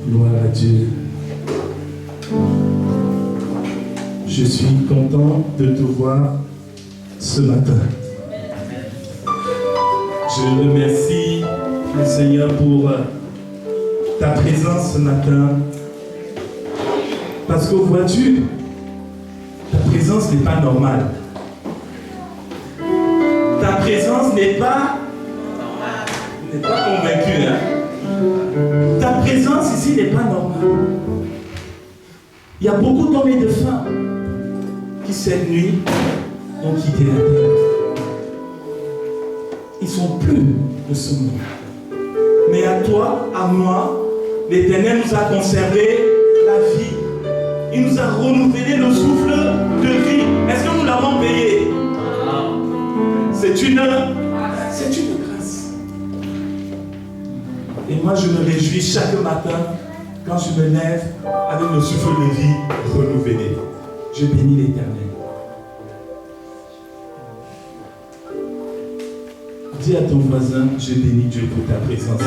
Gloire à Dieu. Je suis content de te voir ce matin. Je remercie le Seigneur pour ta présence ce matin. Parce que vois-tu, ta présence n'est pas normale. Ta présence n'est pas convaincue. Hein? Ta présence ici n'est pas normale. Il y a beaucoup d'hommes et de femmes qui cette nuit ont quitté la terre. Ils sont plus de ce monde. Mais à toi, à moi, l'Éternel nous a conservé la vie. Il nous a renouvelé le souffle de vie. Est-ce que nous l'avons payé? C'est une grâce. Et moi, je me réjouis chaque matin quand je me lève avec le souffle de vie renouvelé. Je bénis l'Éternel. Dis à ton voisin, je bénis Dieu pour ta présence.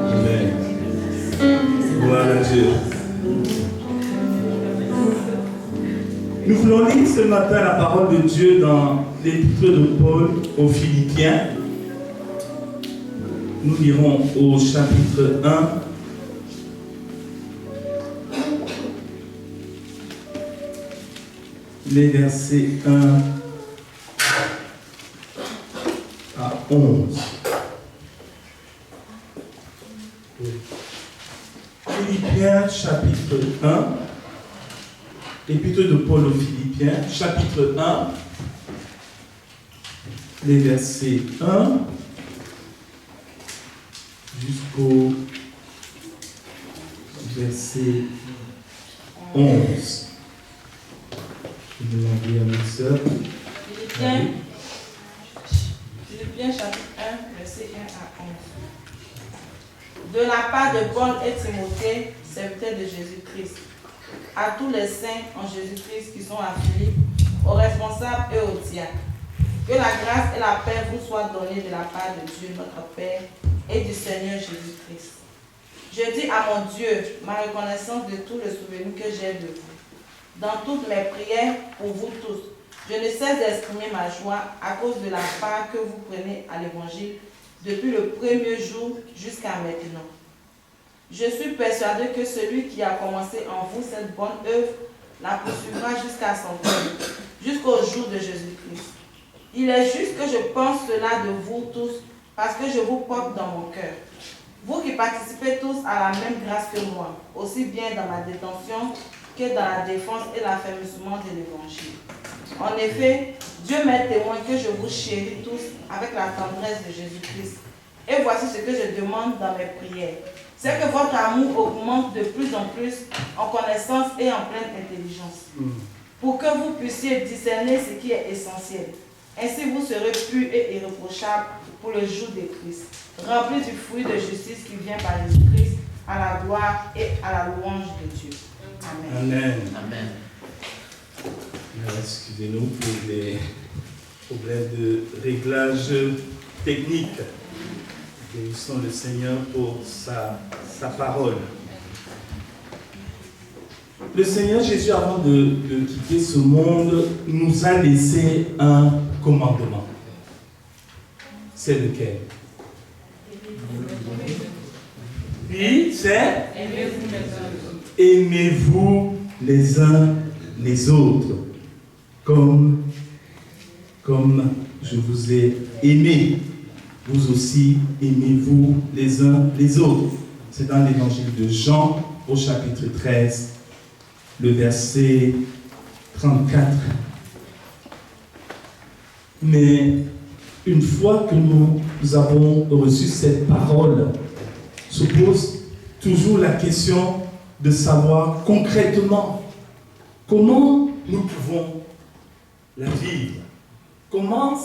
Amen. Gloire à Dieu. Nous voulons lire ce matin la parole de Dieu dans l'épître de Paul aux Philippiens. Nous lirons au chapitre 1. Les versets 1 à 11. Philippiens, chapitre 1. Épître de Paul aux Philippiens, chapitre 1. Les versets 1 jusqu'au verset 11. Je vais demander à mes sœurs. Philippiens chapitre 1, verset 1 à 11. De la part de Paul et Timothée, serviteurs de Jésus-Christ, à tous les saints en Jésus-Christ qui sont à Philippe, aux responsables et aux diacres, que la grâce et la paix vous soient données de la part de Dieu, notre Père, et du Seigneur Jésus-Christ. Je dis à mon Dieu ma reconnaissance de tout le souvenir que j'ai de vous. Dans toutes mes prières pour vous tous, je ne cesse d'exprimer ma joie à cause de la part que vous prenez à l'Évangile depuis le premier jour jusqu'à maintenant. Je suis persuadé que celui qui a commencé en vous cette bonne œuvre la poursuivra jusqu'à son terme, jusqu'au jour de Jésus-Christ. Il est juste que je pense cela de vous tous parce que je vous porte dans mon cœur. Vous qui participez tous à la même grâce que moi, aussi bien dans ma détention que dans la défense et l'affermissement de l'Évangile. En effet, Dieu m'est témoin que je vous chéris tous avec la tendresse de Jésus-Christ. Et voici ce que je demande dans mes prières. C'est que votre amour augmente de plus en plus en connaissance et en pleine intelligence, pour que vous puissiez discerner ce qui est essentiel. Ainsi vous serez purs et irréprochables pour le jour de Christ, remplis du fruit de justice qui vient par Jésus-Christ, à la gloire et à la louange de Dieu. Amen. Amen. Amen. Excusez-nous pour les problèmes de réglage technique. Bénissons le Seigneur pour sa parole. Le Seigneur Jésus, avant de quitter ce monde, nous a laissé un commandement. C'est lequel? Oui, c'est aimez-vous les uns les autres, comme je vous ai aimé. Vous aussi, aimez-vous les uns les autres. C'est dans l'évangile de Jean, au chapitre 13, le verset 34. Mais une fois que nous avons reçu cette parole, se pose toujours la question de savoir concrètement comment nous pouvons la vivre. Comment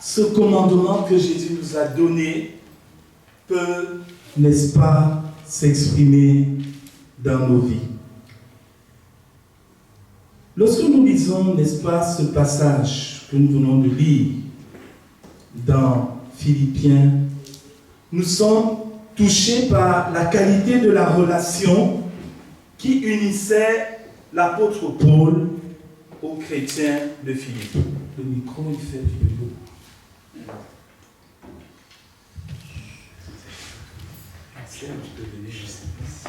ce commandement que Jésus nous a donné peut, n'est-ce pas, s'exprimer dans nos vies. Lorsque nous lisons, n'est-ce pas, ce passage que nous venons de lire, dans Philippiens, nous sommes touchés par la qualité de la relation qui unissait l'apôtre Paul aux chrétiens de Philippe. Le micro, il fait du bruit. Tu peux venir juste ici.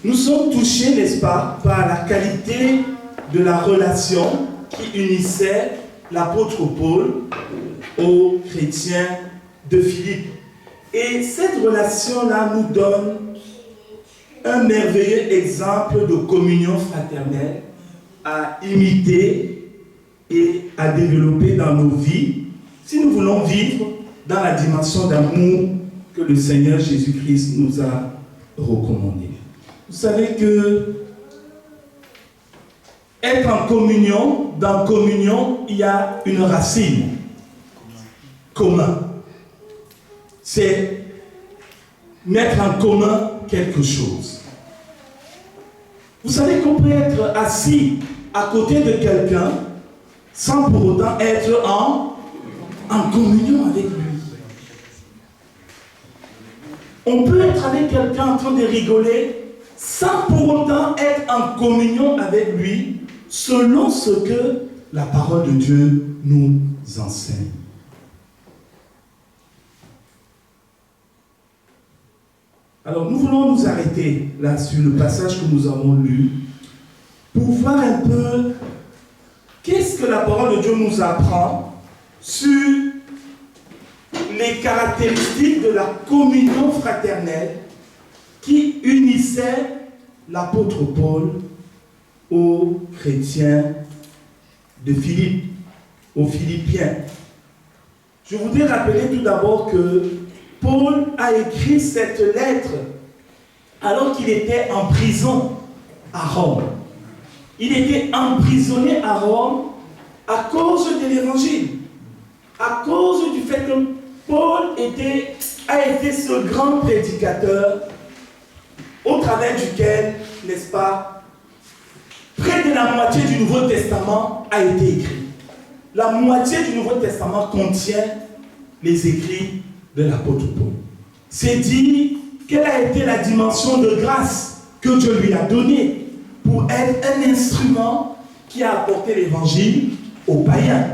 Nous sommes touchés, n'est-ce pas, par la qualité de la relation qui unissait l'apôtre Paul aux chrétiens de Philippe. Et cette relation-là nous donne un merveilleux exemple de communion fraternelle à imiter et à développer dans nos vies si nous voulons vivre dans la dimension d'amour que le Seigneur Jésus-Christ nous a recommandé. Vous savez que être en communion, dans communion, il y a une racine. Commun. C'est mettre en commun quelque chose. Vous savez qu'on peut être assis à côté de quelqu'un sans pour autant être en communion avec lui. On peut être avec quelqu'un en train de rigoler sans pour autant être en communion avec lui selon ce que la parole de Dieu nous enseigne. Alors nous voulons nous arrêter là sur le passage que nous avons lu pour voir un peu qu'est-ce que la parole de Dieu nous apprend sur les caractéristiques de la communion fraternelle qui unissait l'apôtre Paul aux chrétiens de Philippe, aux Philippiens. Je voudrais rappeler tout d'abord que Paul a écrit cette lettre alors qu'il était en prison à Rome. Il était emprisonné à Rome à cause de l'évangile, à cause du fait que Paul a été ce grand prédicateur au travers duquel, n'est-ce pas, près de la moitié du Nouveau Testament a été écrit. La moitié du Nouveau Testament contient les écrits de l'apôtre Paul. C'est dit quelle a été la dimension de grâce que Dieu lui a donnée pour être un instrument qui a apporté l'évangile aux païens.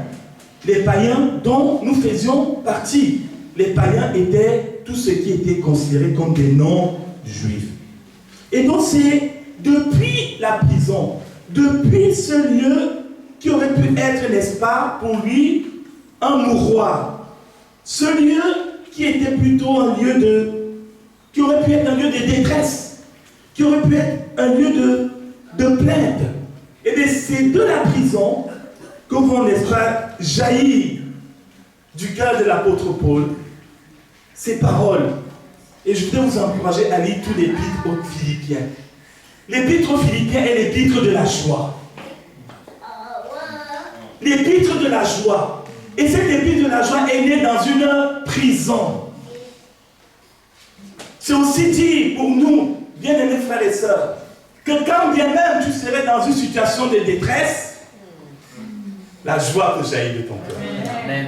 Les païens dont nous faisions partie. Les païens étaient tout ce qui était considéré comme des non-juifs. Et donc c'est depuis la prison, depuis ce lieu qui aurait pu être, n'est-ce pas, pour lui, un mouroir. Ce lieu qui était plutôt un lieu qui aurait pu être un lieu de détresse, qui aurait pu être un lieu de plainte. Et bien c'est de la prison que vont, n'est-ce pas, jaillir du cœur de l'apôtre Paul ces paroles. Et je voudrais vous encourager à lire tout l'épître aux Philippiens. L'épître aux Philippiens est l'épître de la joie. L'épître de la joie. Et cette épître de la joie est née dans une prison. C'est aussi dit pour nous, bien-aimés frères et sœurs, que quand bien même tu serais dans une situation de détresse, la joie peut jaillir de ton cœur. Amen.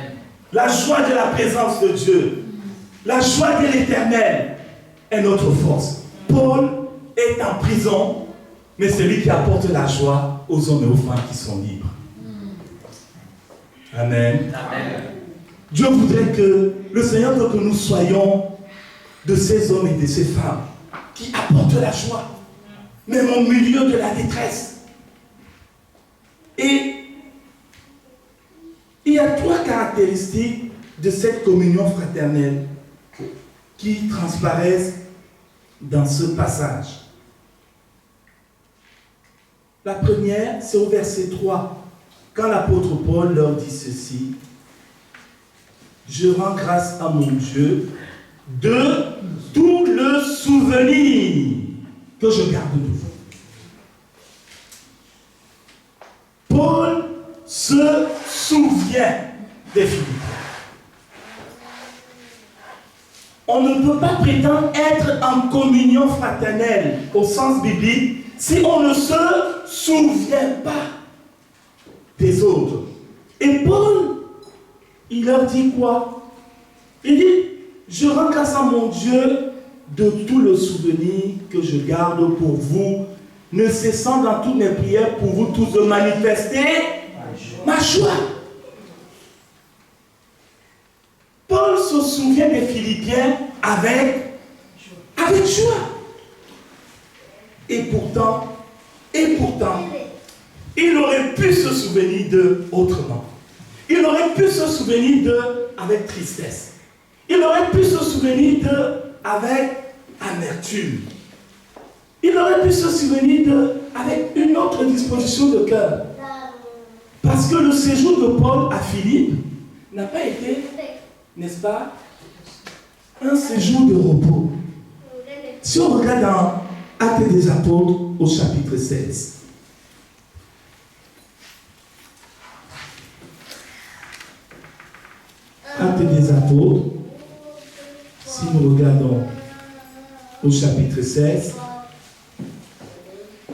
La joie de la présence de Dieu, la joie de l'Éternel est notre force. Paul est en prison, mais c'est lui qui apporte la joie aux hommes et aux femmes qui sont libres. Amen. Amen. Dieu voudrait que le Seigneur veut que nous soyons de ces hommes et de ces femmes qui apportent la joie, même au milieu de la détresse. Et il y a trois caractéristiques de cette communion fraternelle qui transparaissent dans ce passage. La première, c'est au verset 3, quand l'apôtre Paul leur dit ceci: je rends grâce à mon Dieu de tout le souvenir que je garde de vous. se souvient des Philippiens. On ne peut pas prétendre être en communion fraternelle au sens biblique si on ne se souvient pas des autres. Et Paul, il leur dit quoi? Il dit, je rends grâce à mon Dieu de tout le souvenir que je garde pour vous, ne cessant dans toutes mes prières pour vous tous de manifester ma joie. Paul se souvient des Philippiens avec joie. Et pourtant, il aurait pu se souvenir d'eux autrement. Il aurait pu se souvenir d'eux avec tristesse. Il aurait pu se souvenir d'eux avec amertume. Il aurait pu se souvenir d'eux avec une autre disposition de cœur. Parce que le séjour de Paul à Philippe n'a pas été, n'est-ce pas, un séjour de repos. Si on regarde dans Actes des Apôtres au chapitre 16, Actes des Apôtres, si nous regardons au chapitre 16,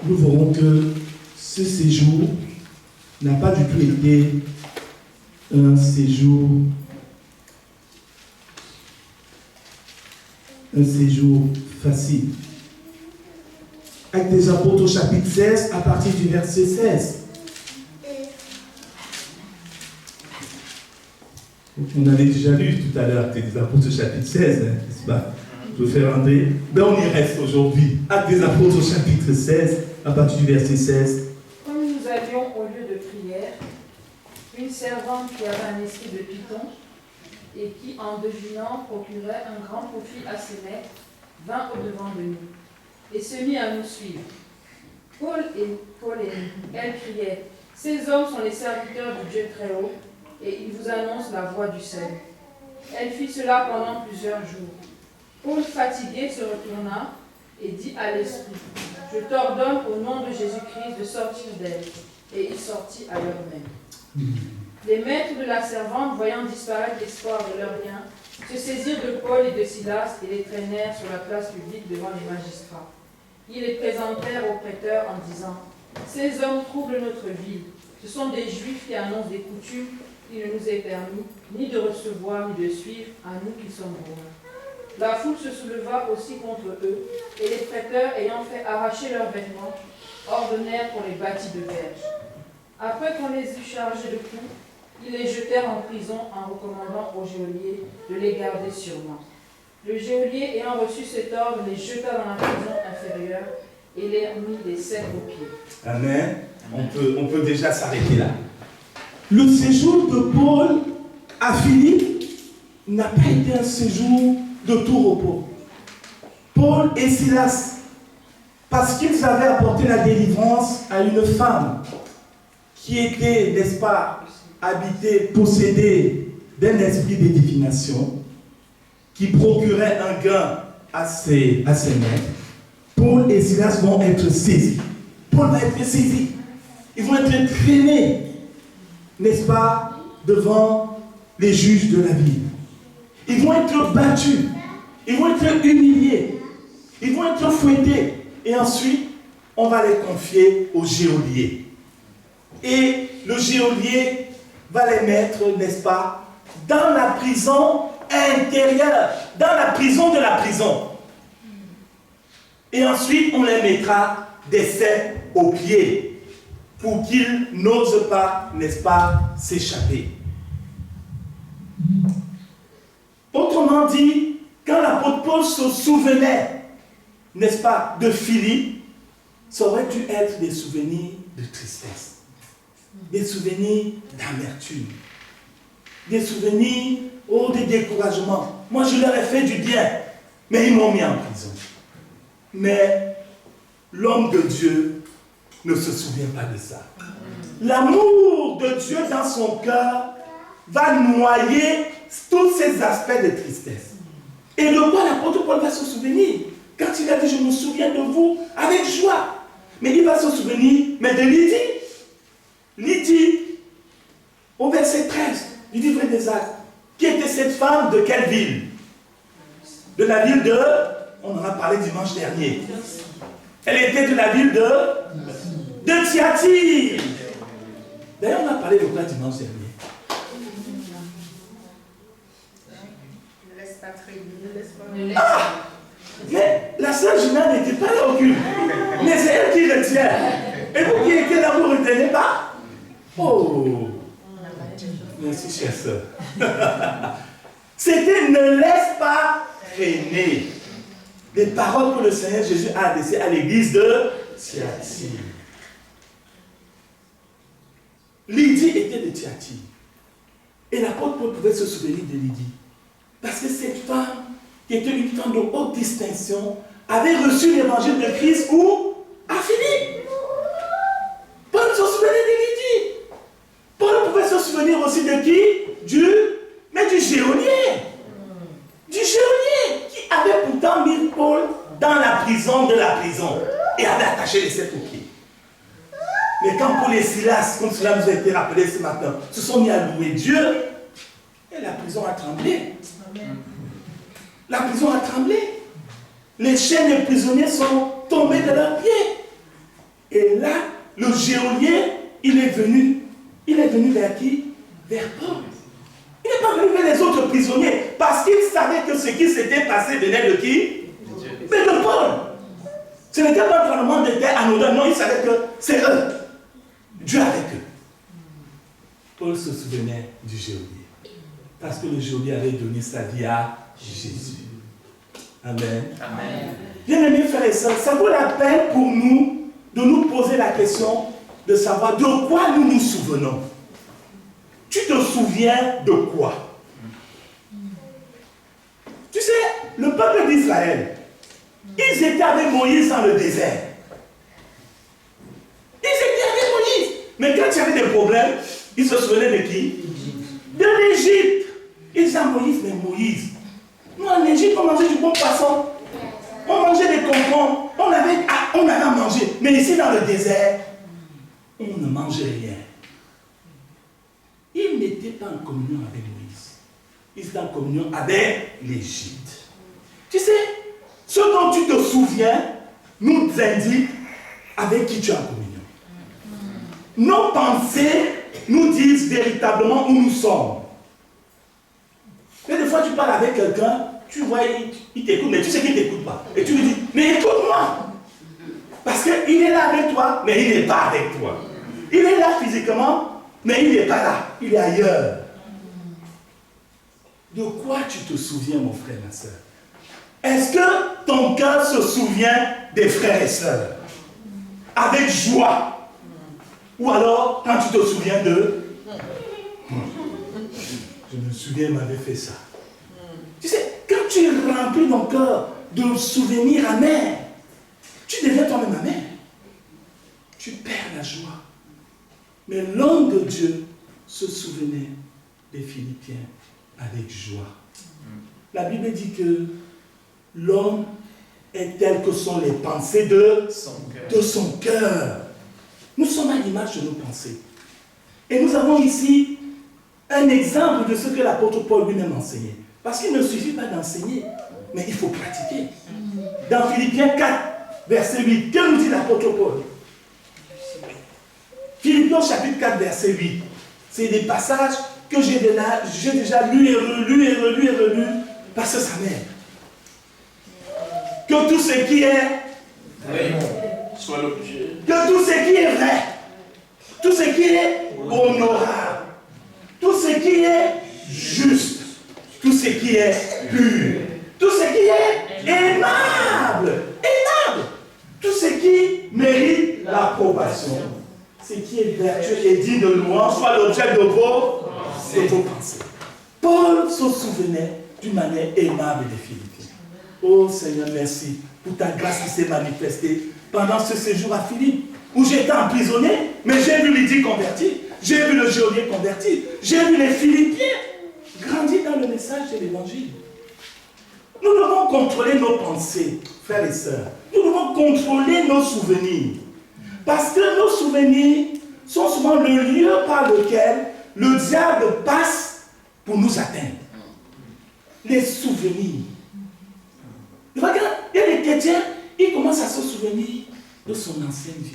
nous verrons que ce séjour n'a pas du tout été un séjour facile. Actes des Apôtres au chapitre 16, à partir du verset 16. On avait déjà lu tout à l'heure Actes des Apôtres au chapitre 16, n'est-ce pas? Je vais faire André. Ben on y reste aujourd'hui. Actes des Apôtres au chapitre 16, à partir du verset 16. Comme nous allions au lieu de prière, une servante qui avait un esprit de python et qui, en devinant, procurait un grand profit à ses maîtres, vint au-devant de nous et se mit à nous suivre. Paul et elle criaient, « Ces hommes sont les serviteurs du Dieu très haut, et ils vous annoncent la voie du salut. » Elle fit cela pendant plusieurs jours. Paul, fatigué, se retourna et dit à l'esprit, « Je t'ordonne au nom de Jésus-Christ de sortir d'elle. » Et il sortit à l'heure même. Les maîtres de la servante, voyant disparaître l'espoir de leur bien, se saisirent de Paul et de Silas et les traînèrent sur la place publique devant les magistrats. Ils les présentèrent aux prêteurs en disant, « Ces hommes troublent notre vie. Ce sont des Juifs qui annoncent des coutumes qu'il ne nous est permis ni de recevoir ni de suivre à nous qui sommes romains. » La foule se souleva aussi contre eux, et les prêteurs, ayant fait arracher leurs vêtements, ordonnèrent qu'on les bâtît de verges. Après qu'on les eut chargés de coups, ils les jetèrent en prison en recommandant au geôlier de les garder sûrement. Le geôlier, ayant reçu cet ordre, les jeta dans la prison inférieure et les mit les sept aux pieds. Amen. On peut déjà s'arrêter là. Le séjour de Paul à Philippe n'a pas été un séjour de tout repos. Paul et Silas, parce qu'ils avaient apporté la délivrance à une femme qui était, n'est-ce pas, habitée, possédée d'un esprit de divination, qui procurait un gain à ses maîtres, Paul et Silas vont être saisis. Paul va être saisi. Ils vont être traînés, n'est-ce pas, devant les juges de la ville. Ils vont être battus. Ils vont être humiliés. Ils vont être fouettés. Et ensuite, on va les confier au geôlier. Et le geôlier va les mettre, n'est-ce pas, dans la prison intérieure, dans la prison de la prison. Et ensuite, on les mettra des seins aux pieds pour qu'ils n'osent pas, n'est-ce pas, s'échapper. Autrement dit, quand l'apôtre Paul se souvenait, n'est-ce pas, de Philippe, ça aurait dû être des souvenirs de tristesse, des souvenirs d'amertume, des souvenirs de découragement. Moi, je leur ai fait du bien, mais ils m'ont mis en prison. Mais l'homme de Dieu ne se souvient pas de ça. L'amour de Dieu dans son cœur va noyer tous ces aspects de tristesse. Et de quoi l'apôtre Paul va se souvenir? Quand il a dit, je me souviens de vous avec joie. Mais il va se souvenir, mais de Lydie. Lydie, Au verset 13 du livre des Actes. Qui était cette femme de quelle ville? De la ville de... On en a parlé dimanche dernier. Elle était de la ville de Thyatire. D'ailleurs, on a parlé de quoi dimanche dernier? Ah! Mais la sœur Gina n'était pas là au culte. Mais c'est elle qui retient. Et vous qui étiez là, vous ne retenez pas? Oh! Merci, chère sœur. C'était ne laisse pas traîner. Les paroles que le Seigneur Jésus a adressées à l'église de Thyatire. Lydie était de Thyatire. Et l'apôtre Paul pouvait se souvenir de Lydie. Parce que cette femme, qui était une femme de haute distinction, avait reçu l'évangile de Christ où? À Philippe. Paul se souvenait de Lydie. Paul pouvait se souvenir aussi de qui? Du geôlier. Du geôlier qui avait pourtant mis Paul dans la prison de la prison et avait attaché les 7 aux pieds. Mais quand Paul et Silas, comme cela nous a été rappelé ce matin, se sont mis à louer Dieu, et la prison a tremblé. La prison a tremblé. Les chaînes des prisonniers sont tombées de leurs pieds. Et là, le geôlier, il est venu. Il est venu vers qui? Vers Paul. Il n'est pas venu vers les autres prisonniers parce qu'il savait que ce qui s'était passé venait de qui? Mais de Paul. Ce n'était pas un tremblement de terre anodin. Non, il savait que c'est eux. Dieu avec eux. Paul se souvenait du geôlier. Parce que le geôlier avait donné sa vie à Jésus. Amen. Amen. Bien-aimés frères et sœurs, ça vaut la peine pour nous de nous poser la question de savoir de quoi nous nous souvenons. Tu te souviens de quoi? Tu sais, le peuple d'Israël, ils étaient avec Moïse dans le désert. Ils étaient avec Moïse. Mais quand il y avait des problèmes, ils se souvenaient de qui? De l'Égypte. Ils disaient à Moïse, mais Moïse, nous en Égypte, on mangeait du bon poisson. On mangeait des concombres. On avait à manger. Mais ici, dans le désert, on ne mangeait rien. Ils n'étaient pas en communion avec Moïse. Ils étaient en communion avec l'Égypte. Tu sais, ce dont tu te souviens nous indique avec qui tu es en communion. Nos pensées nous disent véritablement où nous sommes. Mais des fois, tu parles avec quelqu'un, tu vois, il t'écoute, mais tu sais qu'il ne t'écoute pas. Et tu lui dis, mais écoute-moi. Parce qu'il est là avec toi, mais il n'est pas avec toi. Il est là physiquement, mais il n'est pas là. Il est ailleurs. De quoi tu te souviens, mon frère, ma soeur? Est-ce que ton cœur se souvient des frères et sœurs? Avec joie? Ou alors, quand tu te souviens d'eux, je me souviens, il m'avait fait ça. Tu sais, quand tu remplis ton cœur de souvenirs amers, tu deviens toi-même amer. Tu perds la joie. Mais l'homme de Dieu se souvenait des Philippiens avec joie. La Bible dit que l'homme est tel que sont les pensées de son cœur. Nous sommes à l'image de nos pensées. Et nous avons ici un exemple de ce que l'apôtre Paul lui-même enseignait. Parce qu'il ne suffit pas d'enseigner, mais il faut pratiquer. Dans Philippiens 4, verset 8, que nous dit l'apôtre Paul? Philippiens chapitre 4, verset 8. C'est des passages que j'ai déjà lus et relus parce que ça m'aide. Que tout ce qui est soit l'objet. Que tout ce qui est vrai, tout ce qui est honorable, tout ce qui est juste, tout ce qui est pur, tout ce qui est aimable, tout ce qui mérite l'approbation, ce qui est vertueux et digne de louange, soit l'objet de vos pensées. Paul se souvenait d'une manière aimable des Philippiens. Oh Seigneur, merci pour ta grâce qui s'est manifestée pendant ce séjour à Philippe, où j'étais emprisonné, mais j'ai vu Lydie convertie, j'ai vu le geôlier converti, j'ai vu les Philippiens grandir dans le message de l'évangile. Nous devons contrôler nos pensées, frères et sœurs. Nous devons contrôler nos souvenirs. Parce que nos souvenirs sont souvent le lieu par lequel le diable passe pour nous atteindre. Les souvenirs. Regarde, il y a des chrétiens, ils commencent à se souvenir de son ancienne vie.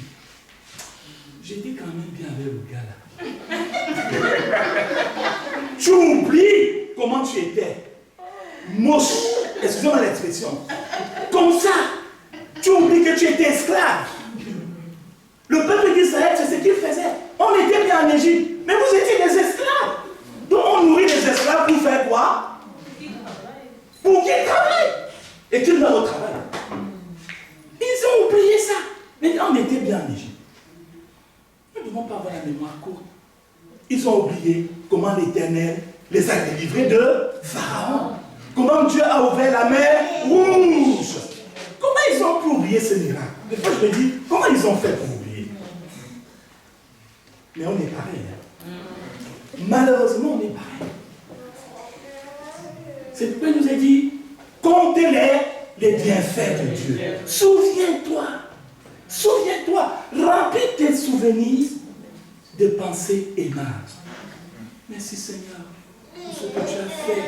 J'étais quand même bien avec le gars là. Tu oublies comment tu étais. Moche, excusez-moi l'expression. Comme ça, tu oublies que tu étais esclave. Le peuple d'Israël, c'est ce qu'il faisait. On était bien en Égypte, mais vous étiez des esclaves. Donc on nourrit les esclaves pour faire quoi? Pour qu'ils travaillent. Et qu'ils donnent au travail. Ils ont oublié ça. Mais on était bien en Égypte. Nous ne devons pas avoir la mémoire courte. Ils ont oublié comment l'Éternel les a délivrés de Pharaon. Comment Dieu a ouvert la mer rouge. Comment ils ont pu oublier ce miracle? Des fois je me dis, comment ils ont fait pour oublier? Mais on est pareil. Malheureusement, on est pareil. C'est pourquoi il nous a dit, comptez-les bienfaits de Dieu. Souviens-toi. Souviens-toi. Remplis tes souvenirs de pensées aimables. Merci Seigneur pour ce que tu as fait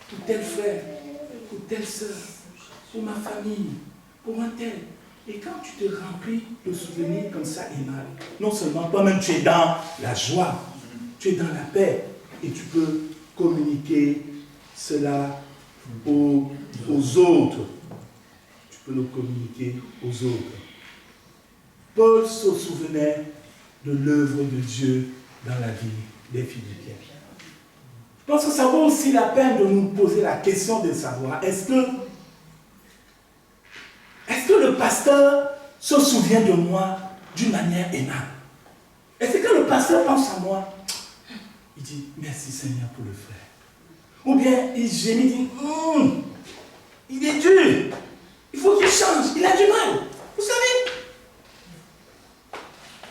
pour tel frère, pour telle soeur, pour ma famille, pour un tel. Et quand tu te remplis de souvenirs comme ça aimables, non seulement toi-même tu es dans la joie, tu es dans la paix et tu peux communiquer cela aux autres. Tu peux le communiquer aux autres. Paul se souvenait de l'œuvre de Dieu dans la vie des Philippiens. Je pense que ça vaut aussi la peine de nous poser la question de savoir, est-ce que le pasteur se souvient de moi d'une manière aimable? Est-ce que le pasteur pense à moi? Il dit, merci Seigneur pour le frère. Ou bien il gémit, il dit, il est dur, il faut qu'il change, il a du mal. Vous savez,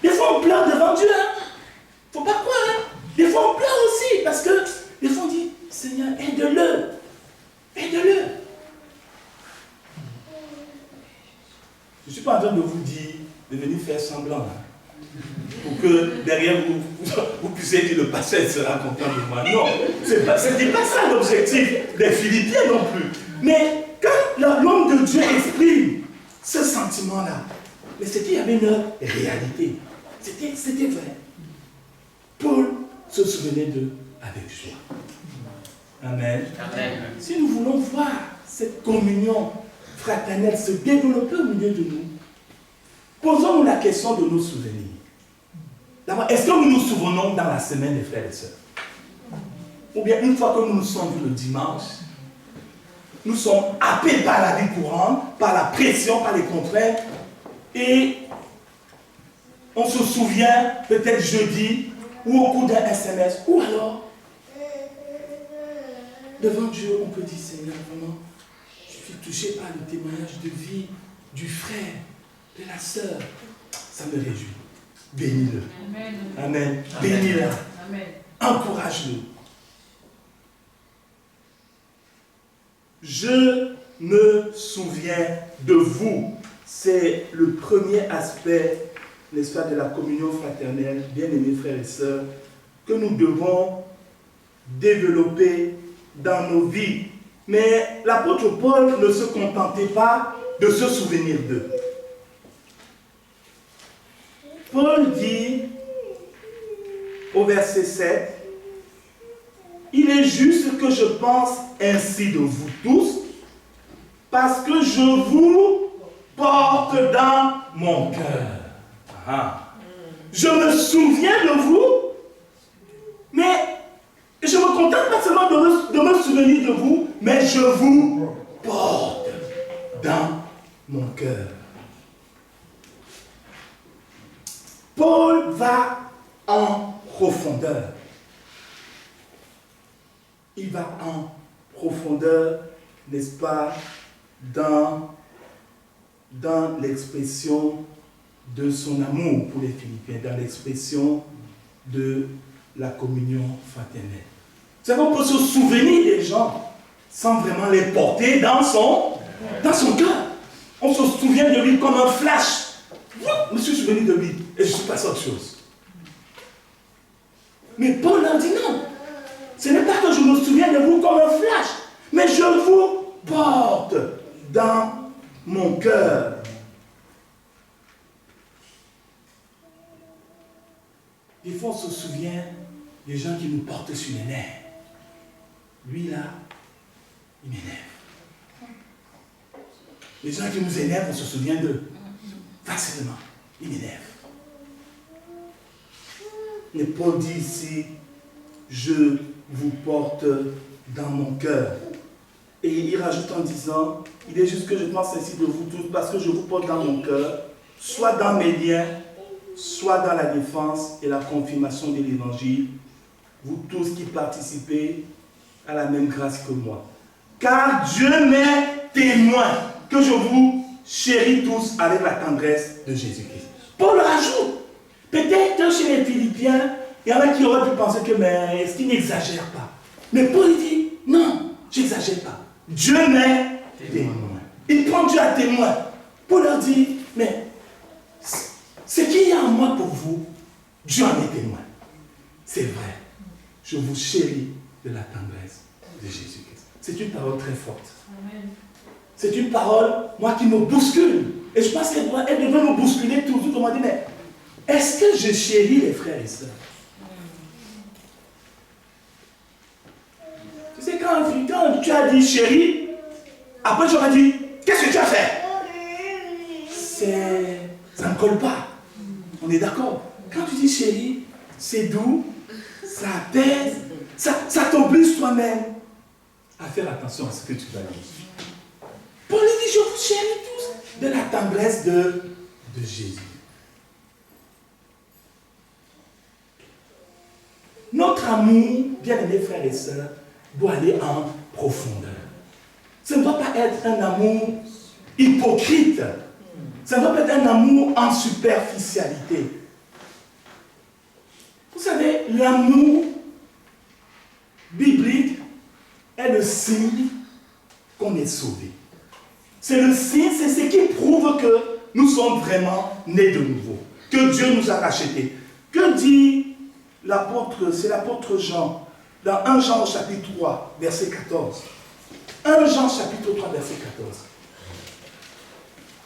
des fois on pleure devant Dieu, hein? Faut pas croire, hein? Des fois on pleure aussi, parce que des fois on dit, Seigneur, aide-le, aide-le. Je ne suis pas en train de vous dire de venir faire semblant, hein, pour que derrière vous puissiez dire le pasteur sera content de moi. Non, ce n'est pas ça l'objectif des Philippiens non plus. Mais quand l'homme de Dieu exprime ce sentiment-là, mais c'est qu'il y avait une réalité. C'était vrai. Paul se souvenait d'eux avec joie. Amen. Amen. Si nous voulons voir cette communion fraternelle se développer au milieu de nous, posons-nous la question de nos souvenirs. D'abord, est-ce que nous nous souvenons dans la semaine des frères et sœurs? Ou bien une fois que nous nous sommes vus le dimanche, nous sommes happés par la vie courante, par la pression, par les contraintes, et on se souvient peut-être jeudi ou au cours d'un SMS, ou alors devant Dieu, on peut dire, Seigneur, vraiment, je suis touché par le témoignage de vie du frère, de la sœur. Ça me réjouit. Bénis-le. Amen. Amen. Bénis-la. Encourage-le. Je me souviens de vous. C'est le premier aspect, n'est-ce pas, de la communion fraternelle, bien-aimés frères et sœurs, que nous devons développer dans nos vies. Mais l'apôtre Paul ne se contentait pas de se souvenir d'eux. Paul dit au verset 7, « Il est juste que je pense ainsi de vous tous, parce que je vous porte dans mon cœur. » Je me souviens de vous, mais je ne me contente pas seulement de me souvenir de vous, mais je vous porte dans mon cœur. Paul va en profondeur. Il va en profondeur, n'est-ce pas, dans l'expression de son amour pour les Philippiens, dans l'expression de la communion fraternelle. Vous savez, on peut se souvenir des gens sans vraiment les porter dans son cœur. On se souvient de lui comme un flash. Je me suis souvenu de lui et je suis passé à autre chose. Mais Paul leur dit non. Ce n'est pas que je me souviens de vous comme un flash, mais je vous porte dans mon cœur. Des fois, on se souvient des gens qui nous portent sur les nerfs. Lui, là, il m'énerve. Les gens qui nous énervent, on se souvient d'eux. Facilement. Il m'énerve. Mais Paul dit ici, je vous porte dans mon cœur. Et il rajoute en disant, il est juste que je pense ainsi de vous tous, parce que je vous porte dans mon cœur, soit dans mes liens, soit dans la défense et la confirmation de l'évangile, vous tous qui participez à la même grâce que moi. Car Dieu m'est témoin que je vous chéris tous avec la tendresse de Jésus-Christ. Paul rajoute, peut-être que chez les Philippiens, il y en a qui auraient pu penser que, mais est-ce qu'il n'exagère pas? Mais Paul dit, non, je n'exagère pas. Dieu m'est témoin. Il prend Dieu à témoin. Paul leur dit, mais ce qu'il y a en moi pour vous, Dieu en est témoin. C'est vrai. Je vous chéris de la tendresse de Jésus-Christ. C'est une parole très forte. Amen. C'est une parole, moi, qui me bouscule. Et je pense qu'elle devrait me bousculer toujours. On m'a dit, mais est-ce que je chéris les frères et sœurs? Tu sais, quand tu as dit chéri, après j'aurais dit, qu'est-ce que tu as fait? Ça ne colle pas. On est d'accord. Quand tu dis chéri, c'est doux, ça apaise, ça t'oblige toi-même à faire attention à ce que tu vas dire. Paul dit, je vous chéris tous de la tendresse de Jésus. Notre amour, bien-aimés frères et sœurs, doit aller en profondeur. Ça ne doit pas être un amour hypocrite. Ça ne doit pas être un amour en superficialité. Vous savez, l'amour biblique est le signe qu'on est sauvé. C'est le signe, c'est ce qui prouve que nous sommes vraiment nés de nouveau, que Dieu nous a rachetés. Que dit l'apôtre, c'est l'apôtre Jean, dans 1 Jean au chapitre 3, verset 14. 1 Jean chapitre 3, verset 14.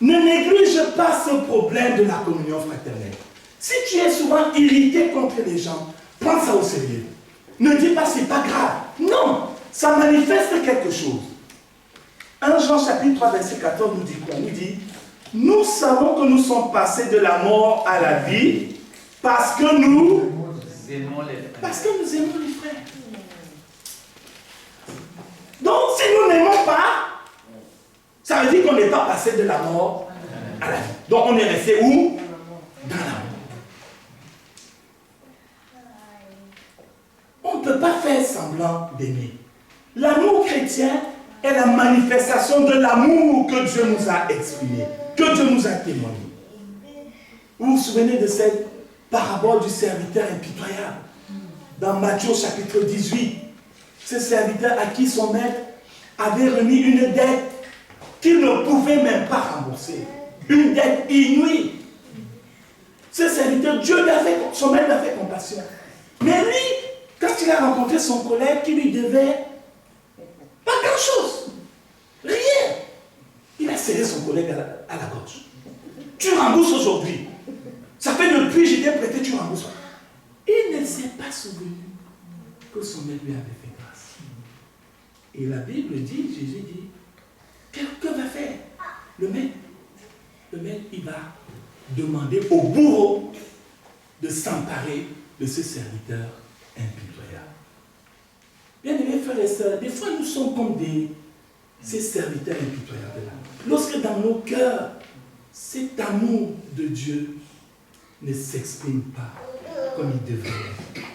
Ne néglige pas ce problème de la communion fraternelle. Si tu es souvent irrité contre les gens, prends ça au sérieux. Ne dis pas c'est pas grave. Non, ça manifeste quelque chose. 1 Jean chapitre 3, verset 14 nous dit quoi? Nous dit, nous savons que nous sommes passés de la mort à la vie parce que nous aimons les frères. Donc si nous n'aimons pas, ça veut dire qu'on n'est pas passé de la mort à la vie. Donc on est resté où? Dans la mort. On ne peut pas faire semblant d'aimer. L'amour chrétien est la manifestation de l'amour que Dieu nous a exprimé, que Dieu nous a témoigné. Vous vous souvenez de cette parabole du serviteur impitoyable dans Matthieu chapitre 18. Ce serviteur à qui son maître avait remis une dette qu'il ne pouvait même pas rembourser. Une dette inouïe. Ce serviteur, son maître lui a fait compassion. Mais lui, quand il a rencontré son collègue qui lui devait pas grand-chose, rien, il a serré son collègue à la gorge. Tu rembourses aujourd'hui. Ça fait depuis que je t'ai prêté, tu rembourses. Il ne s'est pas souvenu que son maître lui avait fait grâce. Et la Bible dit, Jésus dit, que va faire le maître? Le maître, il va demander au bourreau de s'emparer de ce serviteur impitoyable. Bien-aimés frères et sœurs, des fois nous sommes comme ces serviteurs impitoyables-là. Lorsque dans nos cœurs, cet amour de Dieu ne s'exprime pas comme il devrait être.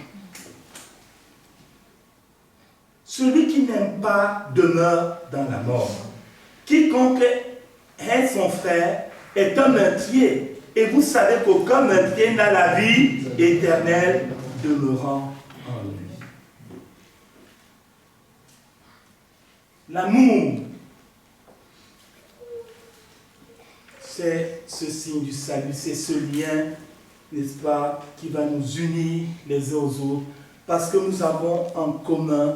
Celui qui n'aime pas demeure dans la mort. Quiconque hait son frère est un meurtrier. Et vous savez qu'aucun meurtrier n'a la vie éternelle demeurant en lui. L'amour, c'est ce signe du salut, c'est ce lien, n'est-ce pas, qui va nous unir les uns aux autres, Parce que nous avons en commun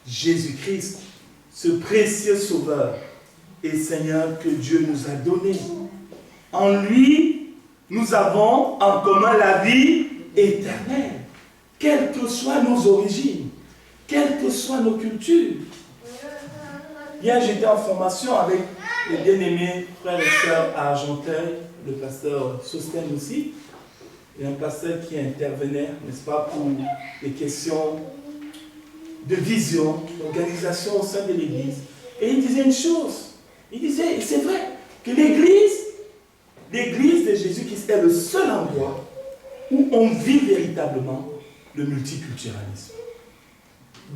Jésus-Christ, ce précieux Sauveur et Seigneur que Dieu nous a donné. En lui, nous avons en commun la vie éternelle, quelles que soient nos origines, quelles que soient nos cultures. Hier, j'étais en formation avec les bien-aimés frères et sœurs à Argenteuil, le pasteur Sosten aussi, et un pasteur qui intervenait, n'est-ce pas, pour des questions de vision, d'organisation au sein de l'Église. Et il disait une chose, il disait, et c'est vrai, que l'Église de Jésus-Christ est le seul endroit où on vit véritablement le multiculturalisme.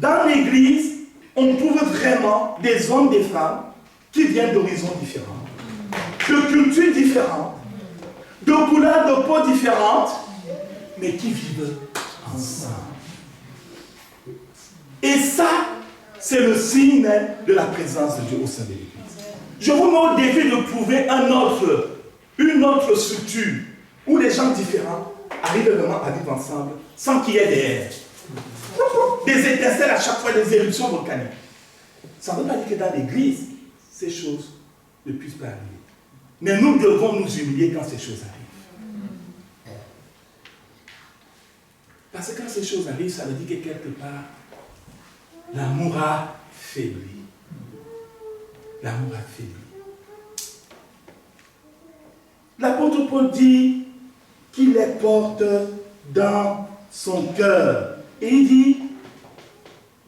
Dans l'Église, on trouve vraiment des hommes, des femmes qui viennent d'horizons différents, de cultures différentes, de couleurs de peau différentes, mais qui vivent ensemble. Et ça, c'est le signe même de la présence de Dieu au sein de l'Église. Je vous mets au défi de trouver une autre structure où les gens différents arrivent vraiment à vivre ensemble sans qu'il y ait des étincelles à chaque fois, des éruptions volcaniques. Ça ne veut pas dire que dans l'Église, ces choses ne puissent pas arriver. Mais nous devons nous humilier quand ces choses arrivent. Parce que quand ces choses arrivent, ça veut dire que quelque part, l'amour a faibli. L'amour a faibli. L'apôtre Paul dit qu'il les porte dans son cœur. Et il dit,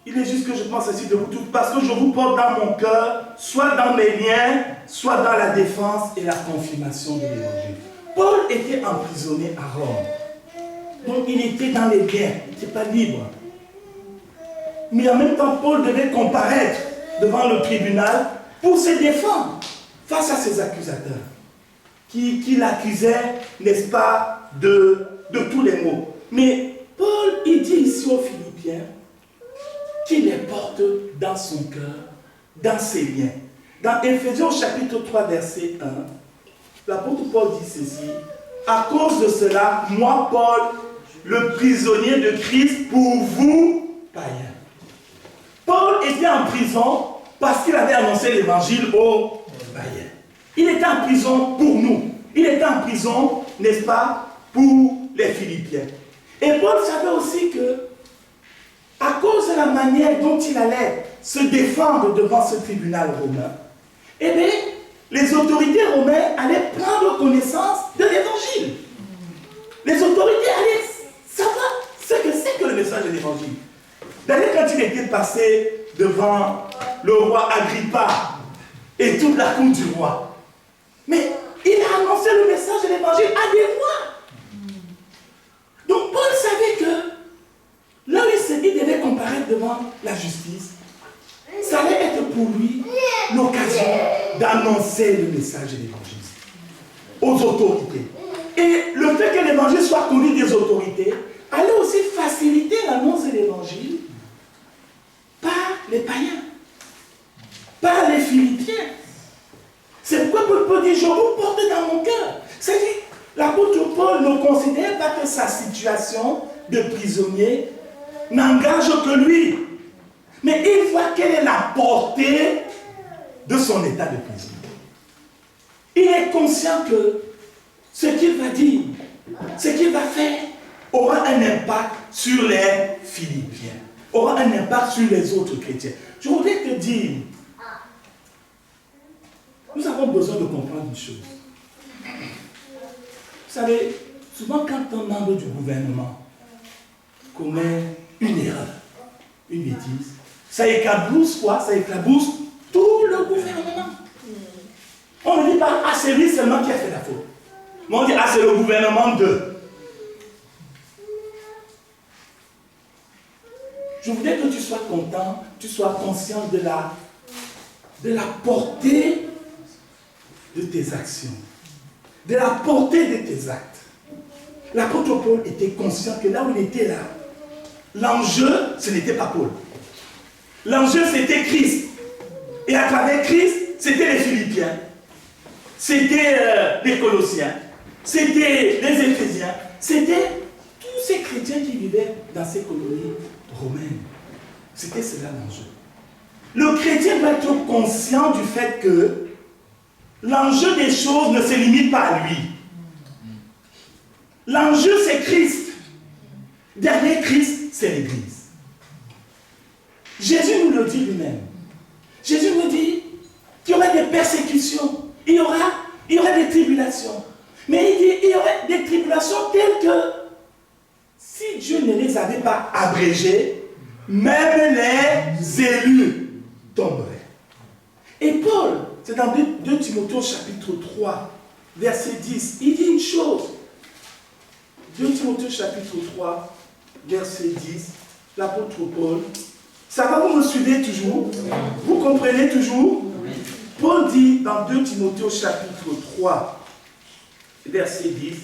il est juste que je pense ainsi de vous tous, parce que je vous porte dans mon cœur, soit dans mes liens, soit dans la défense et la confirmation de l'évangile. Paul était emprisonné à Rome. Donc il était dans les liens, il n'était pas libre. Mais en même temps, Paul devait comparaître devant le tribunal pour se défendre face à ses accusateurs, qui l'accusaient, n'est-ce pas, de tous les maux. Mais Paul, il dit ici aux Philippiens qu'il les porte dans son cœur, dans ses liens. Dans Éphésiens chapitre 3, verset 1, l'apôtre Paul dit ceci: à cause de cela, moi, Paul, le prisonnier de Christ, pour vous, païens. Paul était en prison parce qu'il avait annoncé l'évangile aux païens. Il était en prison pour nous. Il était en prison, n'est-ce pas, pour les Philippiens. Et Paul savait aussi que, à cause de la manière dont il allait se défendre devant ce tribunal romain, eh bien, les autorités romaines allaient prendre connaissance de l'évangile. Les autorités allaient savoir ce que c'est que le message de l'évangile. D'ailleurs, quand il était passé devant le roi Agrippa et toute la cour du roi, mais il a annoncé le message de l'évangile à des rois. Donc Paul savait que là où il devait comparaître devant la justice, ça allait être pour lui l'occasion d'annoncer le message de l'évangile aux autorités. Et le fait que l'évangile soit connu des autorités allait aussi faciliter l'annonce de l'évangile par les païens, par les Philippiens. C'est pourquoi Paul dit: je vous porte dans mon cœur. C'est-à-dire, l'apôtre Paul ne considère pas que sa situation de prisonnier n'engage que lui. Mais il voit quelle est la portée de son état de prisonnier. Il est conscient que ce qu'il va dire, ce qu'il va faire, aura un impact sur les Philippiens, aura un impact sur les autres chrétiens. Je voudrais te dire, nous avons besoin de comprendre une chose. Vous savez, souvent quand un membre du gouvernement commet une erreur, une bêtise, ça éclabousse quoi? Ça éclabousse tout le gouvernement. On ne dit pas: ah, c'est lui seulement qui a fait la faute. Mais on dit: ah, c'est le gouvernement de. Je voudrais que tu sois content, tu sois conscient de la portée de tes actions, de la portée de tes actes. L'apôtre Paul était conscient que là où il était là, l'enjeu, ce n'était pas Paul. L'enjeu, c'était Christ. Et à travers Christ, c'était les Philippiens, c'était les Colossiens, c'était les Éphésiens, c'était tous ces chrétiens qui vivaient vivaient dans ces colonies romaines. C'était cela l'enjeu. Le chrétien doit être conscient du fait que l'enjeu des choses ne se limite pas à lui. L'enjeu, c'est Christ. Derrière Christ, c'est l'Église. Jésus nous le dit lui-même. Jésus nous dit qu'il y aura des persécutions, il y aura des tribulations. Mais il dit qu'il y aurait des tribulations telles que si Dieu ne les avait pas abrégées, même les élus tomberaient. Et Paul, c'est dans 2 Timothée chapitre 3, verset 10, il dit une chose. 2 Timothée chapitre 3, verset 10, l'apôtre Paul. Ça va, vous me suivez toujours? Vous comprenez toujours? Paul dit dans 2 Timothée chapitre 3, verset 10,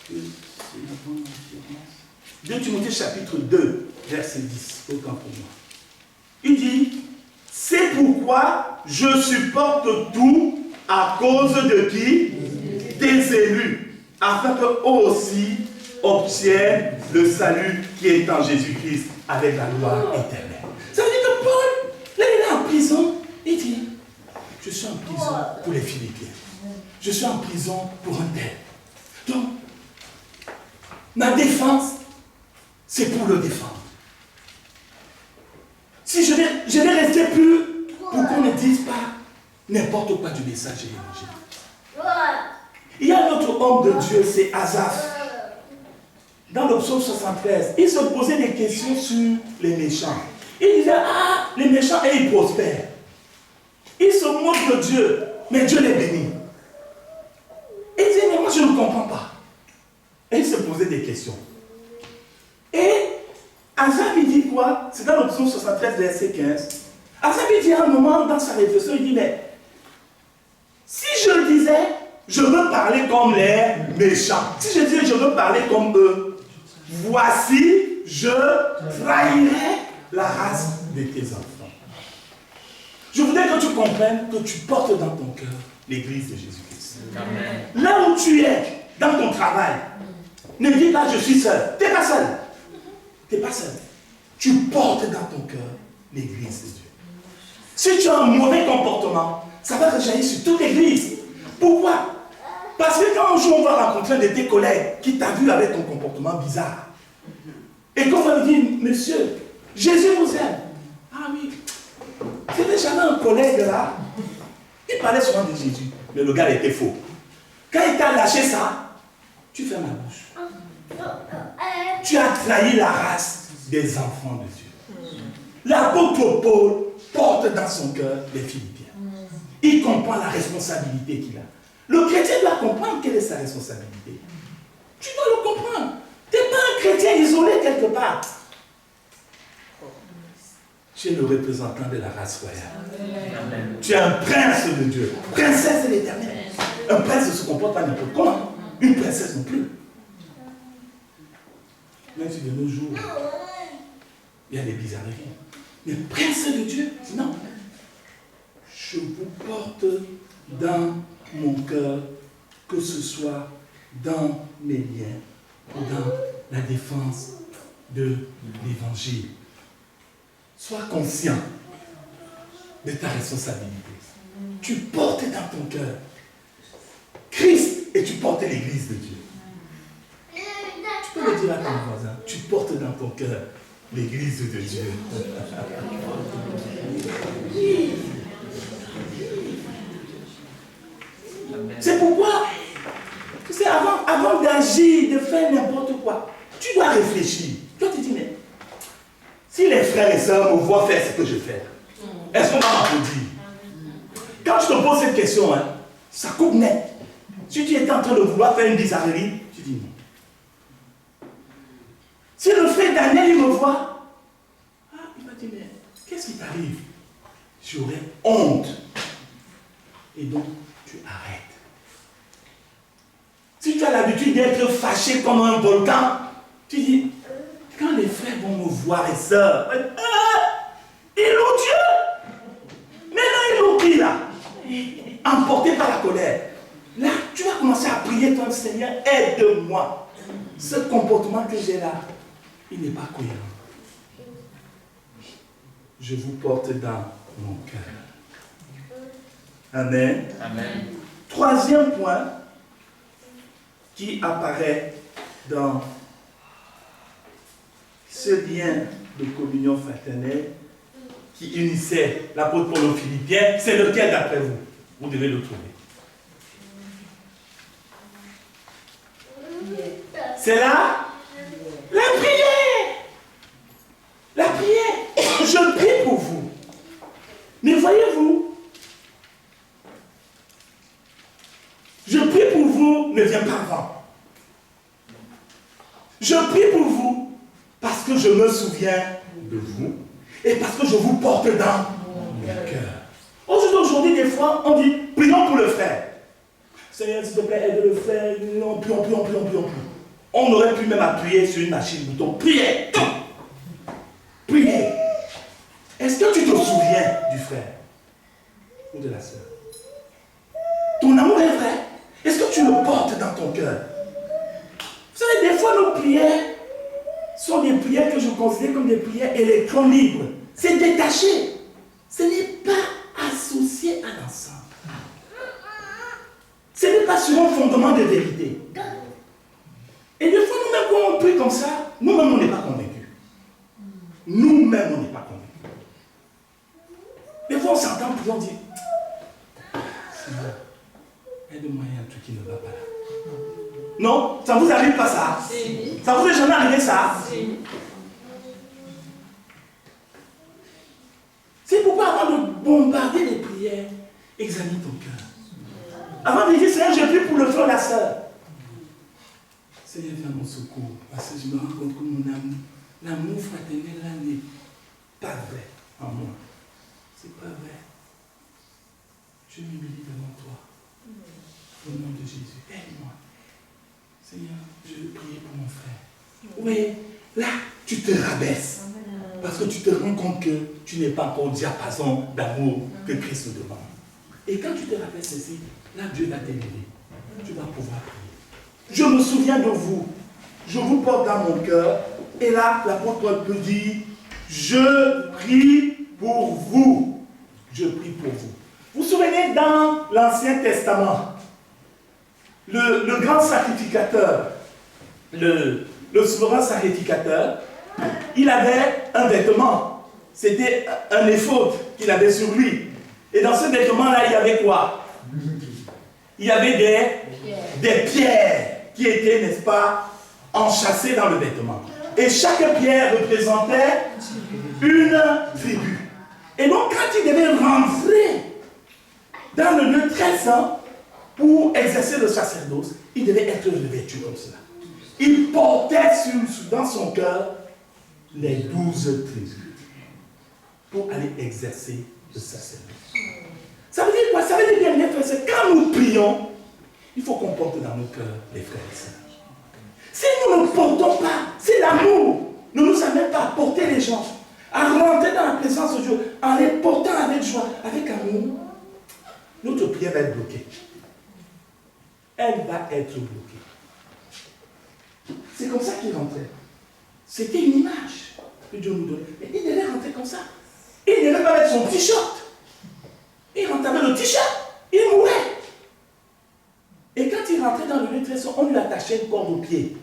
c'est la bonne référence. 2 Timothée chapitre 2, verset 10, autant pour moi. Il dit, c'est pourquoi je supporte tout à cause de qui? Des élus, afin qu'eux aussi obtiennent le salut qui est en Jésus-Christ avec la gloire éternelle. Ça veut dire que Paul, là il est en prison, il dit, je suis en prison pour les Philippiens. Je suis en prison pour un tel. Donc, ma défense, c'est pour le défendre. Si je vais rester plus pour qu'on ne dise pas n'importe quoi du message de l'évangile. Il y a un autre homme de Dieu, c'est Asaph. Dans le psaume 73, il se posait des questions sur les méchants. Il disait, ah, les méchants, et ils prospèrent. Il se moque de Dieu, mais Dieu les bénit. Il disait, mais moi je ne comprends pas. Et il se posait des questions. Et Asaph, il dit quoi? C'est dans le psaume 73, verset 15. Asaph, il dit à un moment dans sa réflexion, il dit, mais si je disais, je veux parler comme les méchants. Si je disais, je veux parler comme eux, voici, je trahirai la race de tes enfants. Je voudrais que tu comprennes que tu portes dans ton cœur l'église de Jésus-Christ. Là où tu es, dans ton travail, ne dis pas je suis seul. Tu n'es pas seul. Tu n'es pas seul. Tu portes dans ton cœur l'église de Dieu. Si tu as un mauvais comportement, ça va rejaillir sur toute l'église. Pourquoi? Parce que quand un jour on va rencontrer un de tes collègues qui t'a vu avec ton comportement bizarre, et qu'on va lui dire, monsieur, Jésus vous aime. Ah oui, c'était jamais un collègue là, il parlait souvent de Jésus, mais le gars était faux. Quand il t'a lâché ça, tu fermes la bouche. Tu as trahi la race des enfants de Dieu. L'apôtre Paul porte dans son cœur les Philippiens. Il comprend la responsabilité qu'il a. Le chrétien doit comprendre quelle est sa responsabilité. Tu dois le comprendre. Tu n'es pas un chrétien isolé quelque part. Tu es le représentant de la race royale. Amen. Tu es un prince de Dieu. Princesse de l'Éternel. Un prince ne se comporte pas n'importe comment. Une princesse non plus. Même si de nos jours, il y a des bizarreries. Mais prince de Dieu, non. Je vous porte dans mon cœur, que ce soit dans mes liens ou dans la défense de l'évangile. Sois conscient de ta responsabilité. Tu portes dans ton cœur Christ et tu portes l'église de Dieu. Tu peux le dire à ton voisin, tu portes dans ton cœur l'église de Dieu. C'est pourquoi, tu sais, avant d'agir, de faire n'importe quoi, tu dois réfléchir. Tu dois te dire, mais si les frères et sœurs me voient faire ce que je fais, est-ce qu'on va m'applaudir? Quand je te pose cette question, hein, ça coupe net. Si tu étais en train de vouloir faire une bizarrerie, tu dis non. Si le frère Daniel, il me voit, il va dire, mais qu'est-ce qui t'arrive? J'aurais honte. Et donc, tu arrêtes. Si tu as l'habitude d'être fâché comme un volcan, tu dis, quand les frères vont me voir et sœurs, il loue Dieu. Maintenant, il loue qui là? emporté par la colère. Là, tu vas commencer à prier ton Seigneur, aide-moi. Ce comportement que j'ai là, il n'est pas cohérent. Je vous porte dans mon cœur. Amen. Amen. Troisième point qui apparaît dans ce lien de communion fraternelle qui unissait l'apôtre Paul aux Philippiens, c'est lequel d'après vous? Vous devez le trouver. C'est la prière. La prière. Je prie pour vous. Mais voyez-vous, je prie pour vous ne vient pas avant. Je prie pour vous parce que je me souviens de vous et parce que je vous porte dans mon cœur. Aujourd'hui, des fois, on dit, prions pour le frère. Seigneur, s'il te plaît, aide le frère. Non, prions. On aurait pu même appuyer sur une machine bouton. Priez. Priez. Est-ce que tu te souviens du frère ou de la sœur? Ton amour est vrai. Est-ce que tu le portes dans ton cœur? Vous savez, des fois, nos prières sont des prières que je considère comme des prières électrons libres. C'est détaché. Ce n'est pas associé à l'ensemble. Ce n'est pas sur un fondement de vérité. Et des fois, nous-mêmes, quand on prie comme ça, nous-mêmes, on n'est pas convaincus. Nous-mêmes, on n'est pas convaincus. Des fois, on s'entend prier, on dit, Seigneur, aide-moi, il y a un truc qui ne va pas là. Non, ça ne vous arrive pas ça? Si. Ça vous est jamais arrivé ça? Si. C'est pourquoi avant de bombarder les prières, examine ton cœur. Avant de dire, Seigneur, je prie pour le frère et la sœur. Seigneur, viens à mon secours, parce que je me rends compte que mon amour, l'amour fraternel là n'est pas vrai en moi. C'est pas vrai. Je m'humilie devant toi. Au nom de Jésus, aide-moi. Seigneur, je veux prier pour mon frère. Oui, là, tu te rabaisses. Parce que tu te rends compte que tu n'es pas encore au diapason d'amour que Christ nous demande. Et quand tu te rabaisses ici, là, Dieu va t'élever. Tu vas pouvoir prier. Je me souviens de vous. Je vous porte dans mon cœur. Et là, l'apôtre Paul peut dire, je prie pour vous. Je prie pour vous. Vous vous souvenez dans l'Ancien Testament, le grand sacrificateur, le souverain sacrificateur, il avait un vêtement. C'était un éphod qu'il avait sur lui. Et dans ce vêtement-là, il y avait quoi? Il y avait des pierres qui étaient, n'est-ce pas, enchâssées dans le vêtement. Et chaque pierre représentait une tribu. Et donc, quand il devait rentrer dans le lieu très saint pour exercer le sacerdoce, il devait être revêtu comme cela. Il portait dans son cœur les 12 tribus pour aller exercer le sacerdoce. Ça veut dire quoi? Ça veut dire, bien, mes frères, c'est quand nous prions, il faut qu'on porte dans nos cœurs les frères et sœurs. Si nous ne portons pas, si l'amour ne nous amène pas à porter les gens, à rentrer dans la présence de Dieu, en les portant avec joie, avec amour, notre prière va être bloquée. Elle va être bloquée. C'est comme ça qu'il rentrait. C'était une image que Dieu nous donnait. Mais il devait rentrer comme ça. Il ne devait pas mettre son t-shirt. Il rentrait avec le t-shirt. Il mourait. Et quand il rentrait dans le lieu très saint, on lui attachait une corde au pied.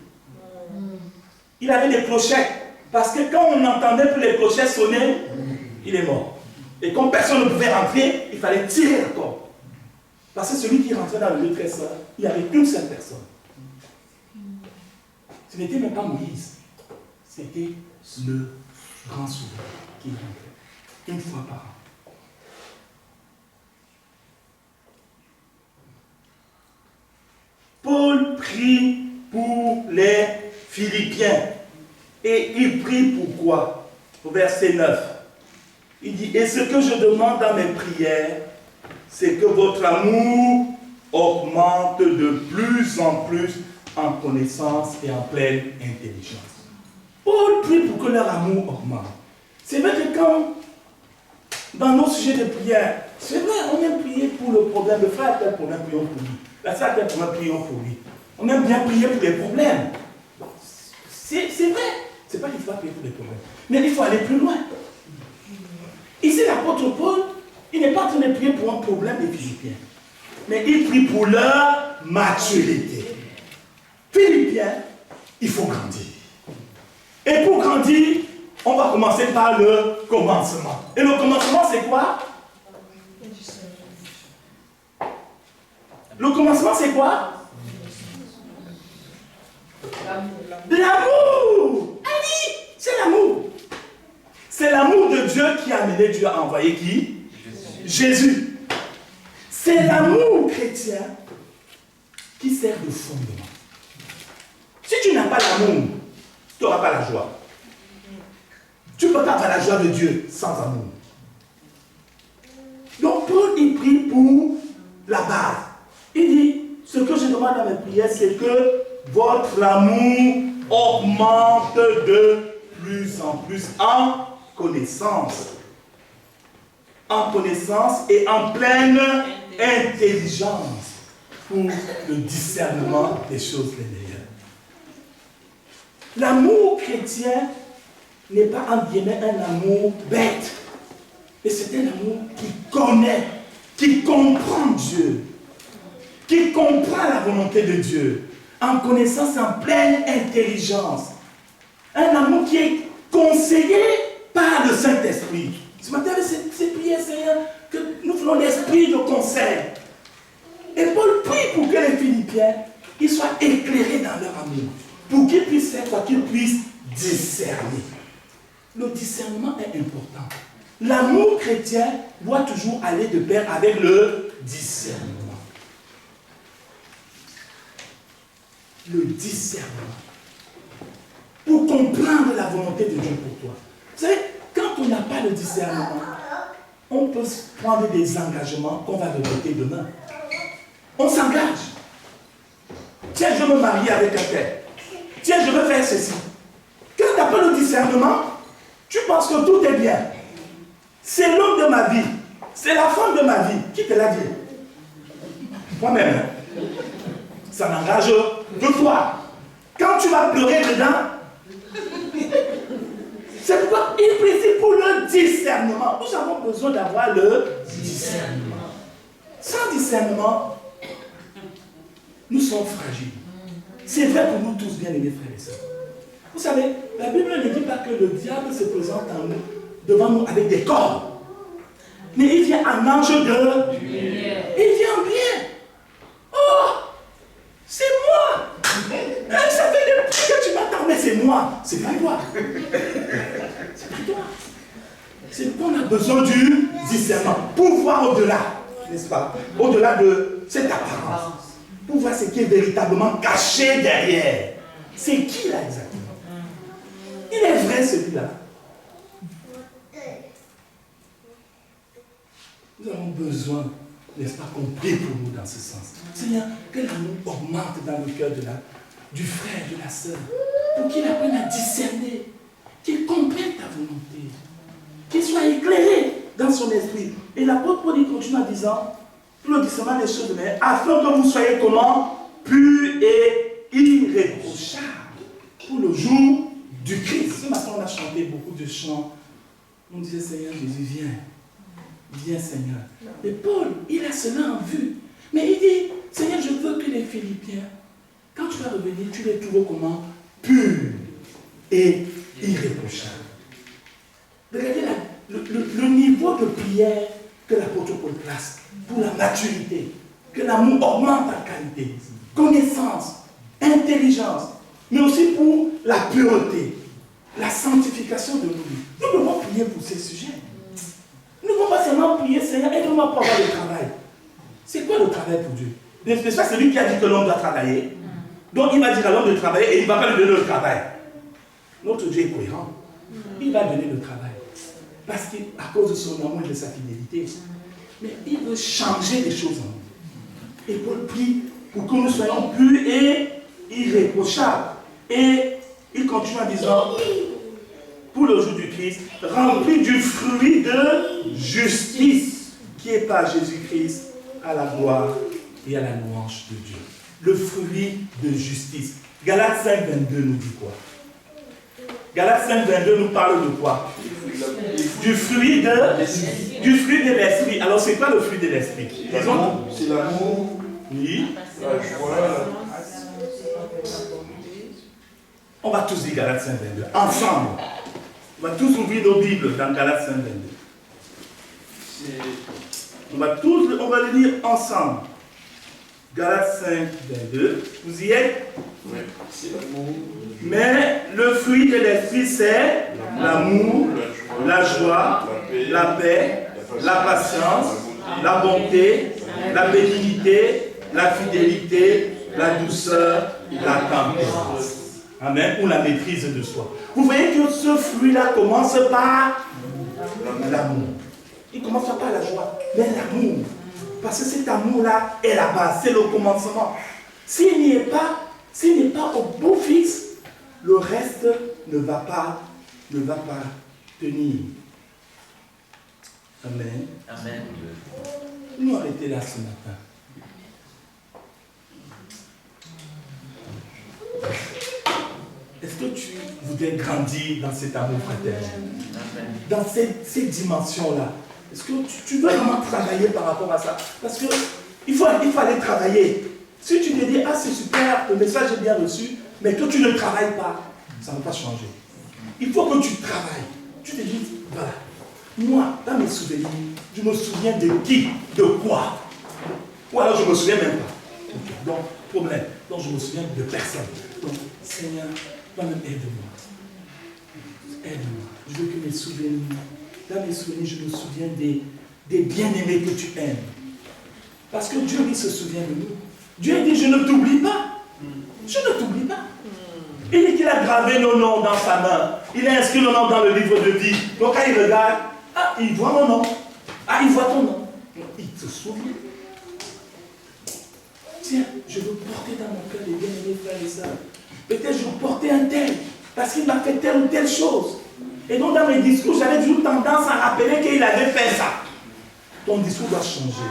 Il avait des clochettes. Parce que quand on entendait que les clochettes sonnaient, il est mort. Et comme personne ne pouvait rentrer, il fallait tirer la corde. Parce que celui qui rentrait dans le lieu très saint, il n'y avait qu'une seule personne. Ce n'était même pas Moïse. C'était le grand souverain qui rentrait. Une fois par an. Paul prie pour les Philippiens. Et il prie pourquoi? Au verset 9. Il dit, et ce que je demande dans mes prières, c'est que votre amour augmente de plus en plus en connaissance et en pleine intelligence. Paul prie pour que leur amour augmente. C'est vrai que quand, dans nos sujets de prière, c'est vrai, on aime prier pour le problème. Le frère a tel problème, prions pour lui. La sœur a tel problème, prions pour lui. On aime bien prier pour les problèmes. C'est vrai. Ce n'est pas qu'il faut prier pour les problèmes. Mais il faut aller plus loin. Ici, l'apôtre Paul, il n'est pas en train de prier pour un problème des Philippiens. Mais il prie pour leur maturité. Philippiens, il faut grandir. Et pour grandir, on va commencer par le commencement. Et le commencement, c'est quoi? Le commencement, c'est quoi? L'amour. Allez, c'est l'amour. C'est l'amour de Dieu qui a amené Dieu à envoyer qui? Jésus. C'est l'amour chrétien qui sert de fondement. Si tu n'as pas l'amour, tu n'auras pas la joie. Tu ne peux pas avoir la joie de Dieu sans amour. Donc Paul, il prie pour la base. Il dit, ce que je demande dans mes prières, c'est que votre amour augmente de plus en plus en connaissance. En connaissance et en pleine intelligence pour le discernement des choses les meilleures. L'amour chrétien n'est pas en guillemets un amour bête, mais c'est un amour qui connaît, qui comprend Dieu, qui comprend la volonté de Dieu, en connaissance, en pleine intelligence. Un amour qui est conseillé par le Saint-Esprit. Ce matin, c'est prier, Seigneur, que nous voulons l'esprit de conseil. Et Paul prie pour que les Philippiens ils soient éclairés dans leur amour, pour qu'ils puissent faire quoi, qu'ils puissent discerner. Le discernement est important. L'amour chrétien doit toujours aller de pair avec le discernement. Le discernement. Pour comprendre la volonté de Dieu pour toi. Vous savez, quand on n'a pas le discernement, on peut prendre des engagements qu'on va regretter demain. On s'engage. Tiens, je veux me marier avec un tel. Tiens, je veux faire ceci. Quand tu n'as pas le discernement, tu penses que tout est bien. C'est l'homme de ma vie. C'est la femme de ma vie. Qui te l'a dit? Moi-même. Hein? Ça n'engage que toi. Quand tu vas pleurer dedans, c'est pourquoi il prie pour le discernement. Nous avons besoin d'avoir le discernement. Sans discernement, nous sommes fragiles. C'est vrai pour nous tous, bien aimés frères et sœurs. Vous savez, la Bible ne dit pas que le diable se présente devant nous avec des corps. Mais il vient en ange de lumière. Il vient en bien. Oh, c'est moi. Ça fait depuis que tu m'attends, mais c'est moi. C'est pas toi. C'est pas toi. C'est qu'on a besoin du discernement pour voir au-delà, n'est-ce pas? Au-delà de cette apparence. Pour voir ce qui est véritablement caché derrière. C'est qui là exactement? Il est vrai celui-là. Nous avons besoin, n'est-ce pas, qu'on prie pour nous dans ce sens. Seigneur, que l'amour augmente dans le cœur du frère, de la sœur, pour qu'il apprenne à discerner, qu'il comprenne ta volonté, qu'il soit éclairé dans son esprit. Et l'apôtre Paul continue en disant, pour le discernement des choses de mer, afin que vous soyez comment? Purs et irréprochables pour le jour du Christ. Ce matin, on a chanté beaucoup de chants. On disait, Seigneur Jésus, viens. Viens, Seigneur. Et Paul, il a cela en vue. Mais il dit, Seigneur, je veux que les Philippiens, quand tu vas revenir, tu les trouves comment? Purs et irréprochables. Regardez le niveau de prière que l'apôtre Paul place pour la maturité, que l'amour augmente en qualité, connaissance, intelligence, mais aussi pour la pureté, la sanctification de nos vies. Nous devons prier pour ces sujets. Nous ne devons pas seulement prier, Seigneur, aide-moi pour avoir le travail. C'est quoi le travail pour Dieu? N'est-ce pas celui qui a dit que l'homme doit travailler? Donc il va dire à l'homme de travailler et il ne va pas lui donner le travail. Notre Dieu est cohérent. Il va donner le travail. Parce qu'à cause de son amour et de sa fidélité. Mais il veut changer les choses en nous. Et Paul prie pour que nous soyons purs et irréprochables. Et il continue en disant, pour le jour du Christ, remplis du fruit de justice qui est par Jésus-Christ à la gloire et à la louange de Dieu. Le fruit de justice. Galates 5, 22 nous dit quoi? Galates 5, 22 nous parle de quoi? Du fruit de l'esprit. Alors c'est quoi le fruit de l'esprit? C'est l'amour, oui. la joie. On va tous lire Galates 5, 22. Ensemble. On va tous ouvrir nos Bibles dans Galates 5, 22. On va le lire ensemble. Galates 5, 22. Vous y êtes? Oui, c'est l'amour. Mais le fruit de l'esprit, c'est l'amour, la joie, la paix, la patience, la bonté, la bénignité, la fidélité, la douceur, la tempérance. Amen. Ou la maîtrise de soi. Vous voyez que ce fruit-là commence par l'amour. Il ne commence pas par la joie, mais l'amour. Parce que cet amour-là est la base, c'est le commencement. S'il n'y est pas au beau fixe, le reste ne va pas tenir. Amen. Amen. Nous arrêtons là ce matin. Est-ce que tu voudrais grandir dans cet amour fraternel? Dans ces dimensions-là? Est-ce que tu dois vraiment travailler par rapport à ça? Parce qu'il faut aller travailler. Si tu te dis, ah c'est super, le message est bien reçu, mais que tu ne travailles pas, ça ne va pas changer. Il faut que tu travailles. Tu te dis, voilà, moi, dans mes souvenirs, je me souviens de qui, de quoi. Ou alors je ne me souviens même pas. Okay. Donc, problème. Donc je me souviens de personne. Donc, Seigneur, toi-même aide-moi. Aide-moi. Je veux que mes souvenirs, dans mes souvenirs, je me souviens des bien-aimés que tu aimes. Parce que Dieu, lui, se souvient de nous. Dieu dit, je ne t'oublie pas. Je ne t'oublie pas. Il dit qu'il a gravé nos noms dans sa main. Il a inscrit nos noms dans le livre de vie. Donc quand il regarde, ah, il voit mon nom. Ah, il voit ton nom. Il te souvient. Tiens, je veux porter dans mon cœur les bien-aimés frères et sœurs. Peut-être je veux porter un tel, parce qu'il m'a fait telle ou telle chose. Et donc dans mes discours, j'avais toujours tendance à rappeler qu'il avait fait ça. Ton discours doit changer.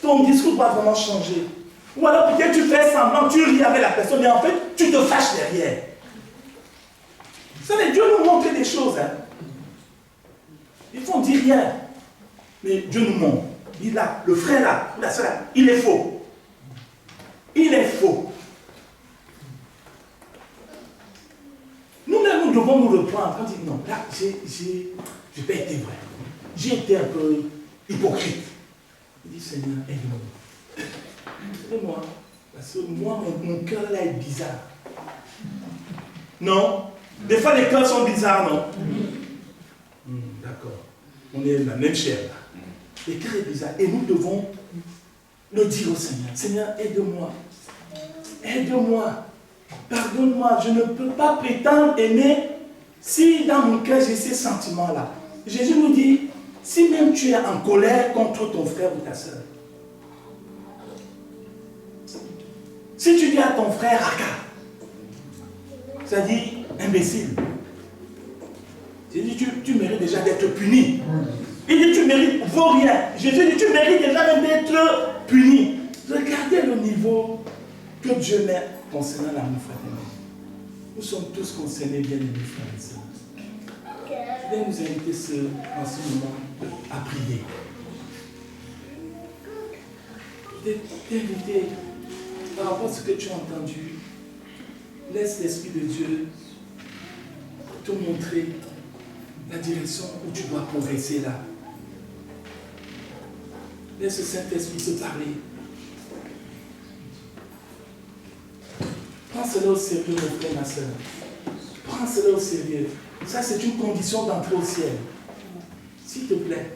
Ton discours doit vraiment changer. Ou alors peut-être tu fais semblant, tu ris avec la personne, mais en fait, tu te fâches derrière. Vous savez, Dieu nous montre des choses. Hein. Il faut dire rien. Mais Dieu nous montre. Il a, le frère là, la soeur là, il est faux. Il est faux. Nous-mêmes, nous devons nous reprendre. On dit non, là, j'ai pas été vrai. J'ai été un peu hypocrite. Il dit, Seigneur, aide-moi. Aide-moi. Parce que moi, mon cœur là est bizarre. Non? Des fois, les cœurs sont bizarres, non? D'accord. On est la même chair là. Les cœurs est bizarre. Et nous devons le dire au Seigneur. Seigneur, aide-moi. Aide-moi. Pardonne-moi. Je ne peux pas prétendre aimer si dans mon cœur j'ai ces sentiments-là. Jésus nous dit, si même tu es en colère contre ton frère ou ta soeur, si tu dis à ton frère, raka, ça dit imbécile. Jésus dit, tu mérites déjà d'être puni. Il dit, tu mérites, vaut rien. Jésus dit, tu mérites déjà même d'être puni. Regardez le niveau que Dieu met concernant l'amour fraternel. Nous sommes tous concernés, bien aimés frères et sœurs. Je vais nous inviter en ce moment à prier. Je vais t'inviter par rapport à ce que tu as entendu. Laisse l'Esprit de Dieu te montrer la direction où tu dois progresser là. Laisse le Saint-Esprit te parler. Prends cela au sérieux, mon frère, ma soeur. Prends cela au sérieux. Ça, c'est une condition d'entrer au ciel. S'il te plaît.